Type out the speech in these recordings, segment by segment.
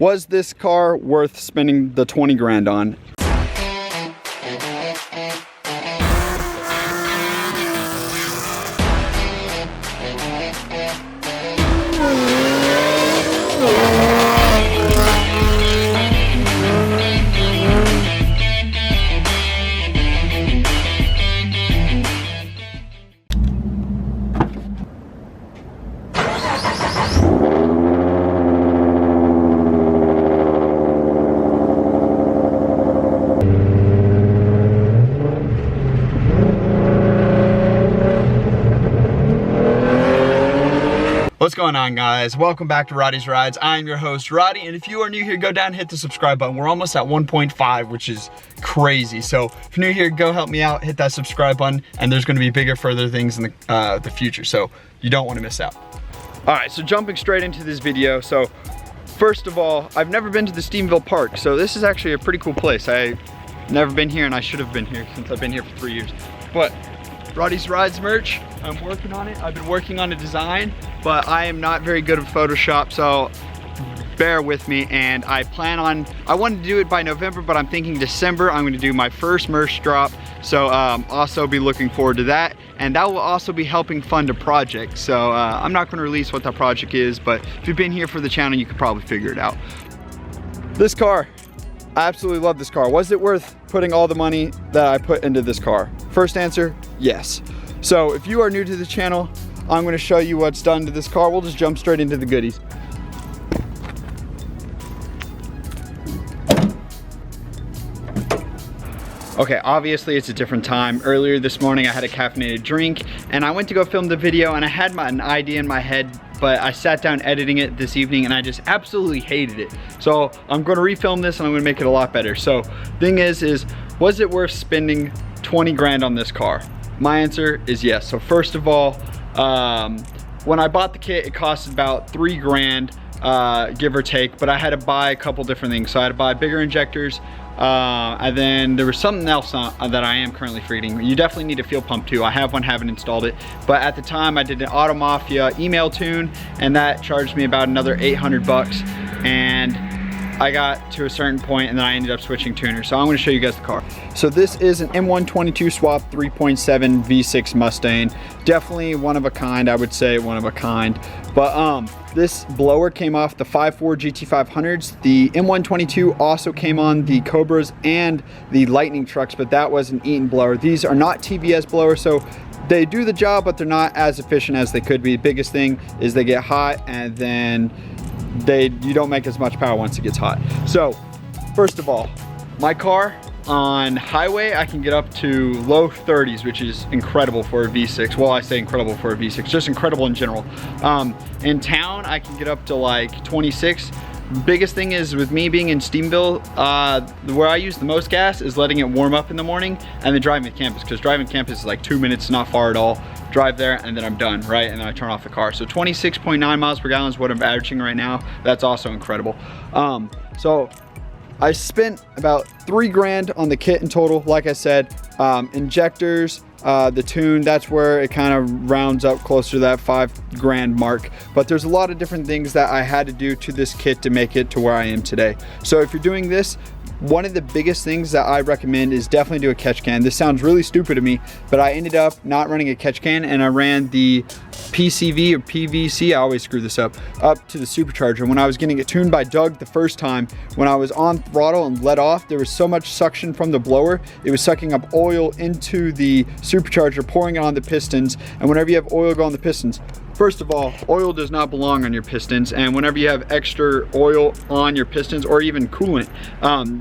Was this car worth spending the 20 grand on? What's going on, guys? Welcome back to Roddy's Rides. I'm your host, Roddy, and if you are new here, go down and hit the subscribe button. We're almost at 1.5, which is crazy. So if you're new here, go help me out, hit that subscribe button, and there's gonna be bigger, further things in the future, so you don't wanna miss out. All right, so jumping straight into this video. So first of all, I've never been to the Stevensville Park, so this is actually a pretty cool place. I've never been here, and I should have been here since I've been here for 3 years. But Roddy's Rides merch, I'm working on it. I've been working on a design, but I am not very good at Photoshop, so bear with me. And I wanted to do it by November, but I'm thinking December, I'm gonna do my first merch drop. So also be looking forward to that. And that will also be helping fund a project. So I'm not gonna release what that project is, but if you've been here for the channel, you could probably figure it out. This car, I absolutely love this car. Was it worth putting all the money that I put into this car? First answer, yes. So if you are new to the channel, I'm gonna show you what's done to this car. We'll just jump straight into the goodies. Okay, obviously it's a different time. Earlier this morning I had a caffeinated drink and I went to go film the video and I had an idea in my head, but I sat down editing it this evening and I just absolutely hated it. So I'm gonna refilm this and I'm gonna make it a lot better. So thing is was it worth spending 20 grand on this car? My answer is yes. So first of all, when I bought the kit, it cost about 3 grand, give or take, but I had to buy a couple different things. So I had to buy bigger injectors, and then there was something else that I am currently forgetting. You definitely need a fuel pump too. I have one, haven't installed it, but at the time I did an Auto Mafia email tune, and that charged me about another 800 bucks, and I got to a certain point and then I ended up switching tuners. So I'm gonna show you guys the car. So this is an M122 swap 3.7 V6 Mustang. Definitely one of a kind, I would say one of a kind. But this blower came off the 5.4 GT500s. The M122 also came on the Cobras and the Lightning trucks, but that was an Eaton blower. These are not TBS blowers, so they do the job, but they're not as efficient as they could be. The biggest thing is they get hot and then you don't make as much power once it gets hot. So first of all, my car on highway, I can get up to low 30s, which is incredible for a V6. Well, I say incredible for a V6, just incredible in general. In town, I can get up to like 26. Biggest thing is with me being in Stevensville, where I use the most gas is letting it warm up in the morning and then driving to campus, because driving to campus is like 2 minutes, not far at all. Drive there and then I'm done, right? And then I turn off the car. So 26.9 miles per gallon is what I'm averaging right now. That's also incredible. So I spent about 3 grand on the kit in total. Like I said, injectors, the tune, that's where it kind of rounds up closer to that 5 grand mark. But there's a lot of different things that I had to do to this kit to make it to where I am today. So if you're doing this, one of the biggest things that I recommend is definitely do a catch can. This sounds really stupid to me, but I ended up not running a catch can and I ran the PCV or PVC, I always screw this up to the supercharger. When I was getting it tuned by Doug the first time, when I was on throttle and let off, there was so much suction from the blower, it was sucking up oil into the supercharger, pouring it on the pistons. And whenever you have oil go on the pistons, first of all, oil does not belong on your pistons, and whenever you have extra oil on your pistons or even coolant,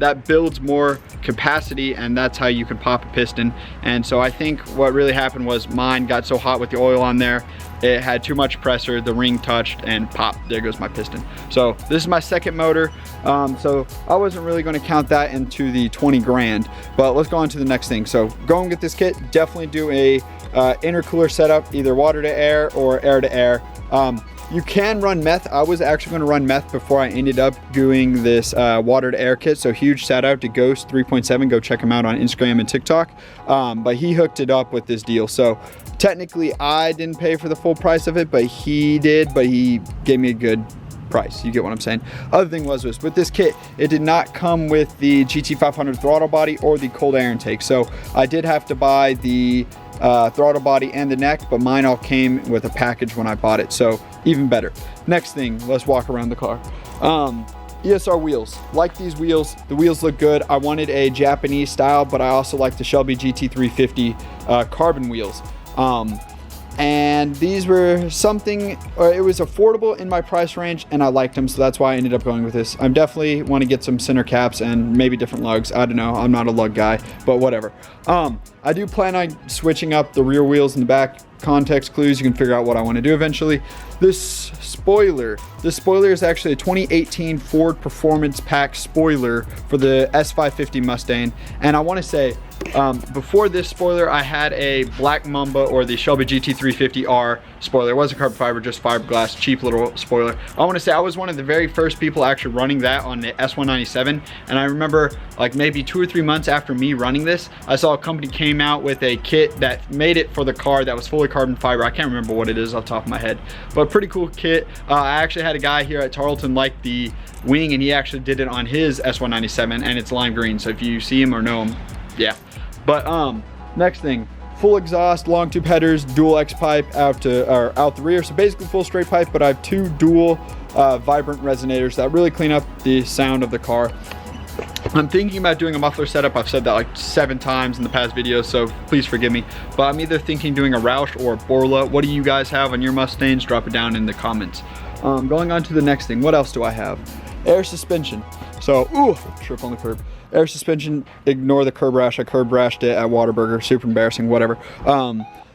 that builds more capacity, and that's how you can pop a piston. And so I think what really happened was mine got so hot with the oil on there, it had too much pressure, the ring touched, and pop, there goes my piston. So this is my second motor, so I wasn't really going to count that into the 20 grand, but let's go on to the next thing. So go and get this kit, definitely do a intercooler setup, either water to air or air to air. You can run meth. I was actually going to run meth before I ended up doing this water to air kit. So huge shout out to Ghost 3.7. Go check him out on Instagram and TikTok. But he hooked it up with this deal. So technically I didn't pay for the full price of it, but he did. But he gave me a good price. You get what I'm saying? Other thing was with this kit, it did not come with the GT500 throttle body or the cold air intake. So I did have to buy the throttle body and the neck, but mine all came with a package when I bought it, so even better. Next thing, let's walk around the car. ESR wheels. Like these wheels, the wheels look good. I wanted a Japanese style, but I also like the Shelby GT350 carbon wheels. And these were something, or it was affordable in my price range, and I liked them, so that's why I ended up going with this. I definitely want to get some center caps and maybe different lugs. I don't know, I'm not a lug guy, but whatever. I do plan on switching up the rear wheels in the back. Context clues, you can figure out what I want to do eventually. This spoiler is actually a 2018 Ford Performance Pack spoiler for the S550 Mustang, and I want to say before this spoiler I had a Black Mamba or the Shelby GT350R spoiler. It wasn't carbon fiber, just fiberglass, cheap little spoiler. I want to say I was one of the very first people actually running that on the S197, and I remember like maybe 2 or 3 months after me running this, I saw a company came out with a kit that made it for the car that was fully carbon fiber. I can't remember what it is off the top of my head, but pretty cool kit. I actually had a guy here at Tarleton like the wing, and he actually did it on his S197, and it's lime green, so if you see him or know him, yeah. But next thing, full exhaust, long tube headers, dual X pipe out the rear, so basically full straight pipe, but I have 2 dual vibrant resonators that really clean up the sound of the car. I'm thinking about doing a muffler setup. I've said that like 7 times in the past videos, so please forgive me. But I'm either thinking doing a Roush or a Borla. What do you guys have on your Mustangs? Drop it down in the comments. Going on to the next thing, what else do I have? Air suspension. So, ooh, trip on the curb. Air suspension, ignore the curb rash. I curb rashed it at Whataburger, super embarrassing, whatever.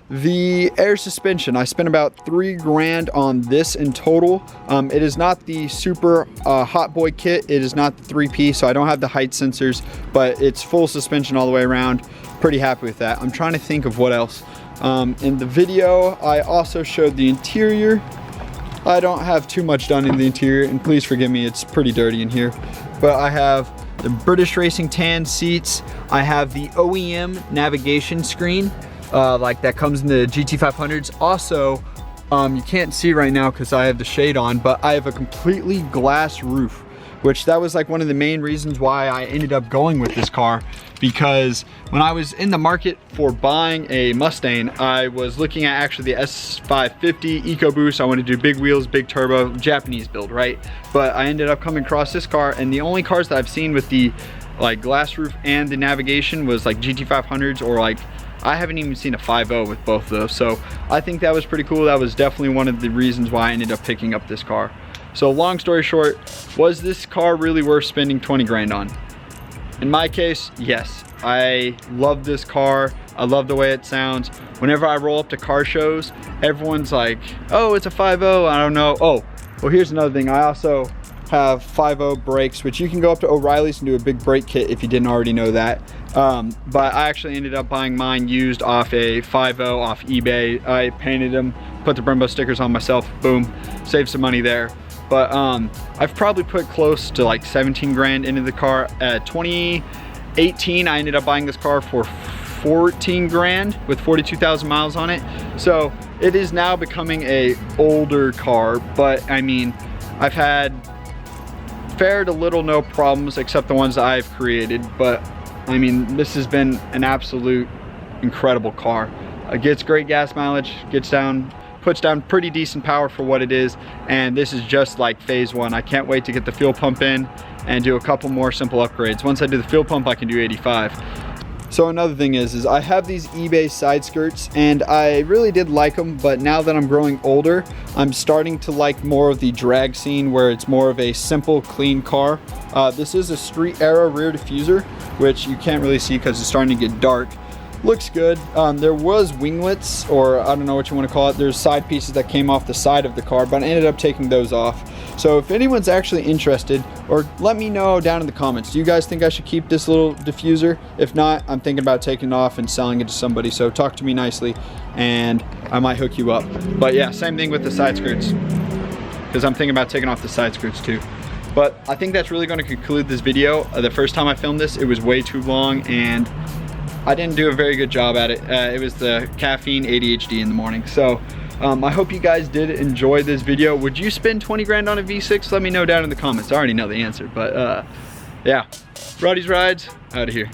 The air suspension, I spent about $3 grand on this in total. It is not the super hot boy kit. It is not the 3P, so I don't have the height sensors, but it's full suspension all the way around. Pretty happy with that. I'm trying to think of what else. In the video, I also showed the interior. I don't have too much done in the interior, and please forgive me, it's pretty dirty in here. But I have the British Racing tan seats. I have the OEM navigation screen. Like that comes in the GT500s. Also, you can't see right now because I have the shade on, but I have a completely glass roof, which that was like one of the main reasons why I ended up going with this car, because when I was in the market for buying a Mustang, I was looking at actually the S550 EcoBoost. I wanted to do big wheels, big turbo, Japanese build, right? But I ended up coming across this car, and the only cars that I've seen with the like glass roof and the navigation was like GT500s, or like I haven't even seen a 5.0 with both of those. So I think that was pretty cool. That was definitely one of the reasons why I ended up picking up this car. So long story short, was this car really worth spending 20 grand on? In my case, yes. I love this car. I love the way it sounds. Whenever I roll up to car shows, everyone's like, oh, it's a 5.0, I don't know. Oh, well, here's another thing. I also have 5.0 brakes, which you can go up to O'Reilly's and do a big brake kit if you didn't already know that. But I actually ended up buying mine used off a 5.0 off eBay. I painted them, put the Brembo stickers on myself, boom, saved some money there. But I've probably put close to like 17 grand into the car. 2018, I ended up buying this car for 14 grand with 42,000 miles on it. So it is now becoming a older car, but I mean, I've had fair to little no problems except the ones that I've created. But I mean, this has been an absolute incredible car. It gets great gas mileage, puts down pretty decent power for what it is, and this is just like phase 1. I can't wait to get the fuel pump in and do a couple more simple upgrades. Once I do the fuel pump, I can do 85. So another thing is I have these eBay side skirts, and I really did like them, but now that I'm growing older, I'm starting to like more of the drag scene where it's more of a simple, clean car. This is a street era rear diffuser, which you can't really see because it's starting to get dark. Looks good. There was winglets, or I don't know what you want to call it. There's side pieces that came off the side of the car, but I ended up taking those off. So if anyone's actually interested, or let me know down in the comments, do you guys think I should keep this little diffuser? If not, I'm thinking about taking it off and selling it to somebody. So talk to me nicely and I might hook you up. But yeah, same thing with the side skirts, because I'm thinking about taking off the side skirts too. But I think that's really going to conclude this video. The first time I filmed this, it was way too long and I didn't do a very good job at it. It was the caffeine ADHD in the morning. So I hope you guys did enjoy this video. Would you spend 20 grand on a V6? Let me know down in the comments. I already know the answer, but yeah. Roddy's Rides, out of here.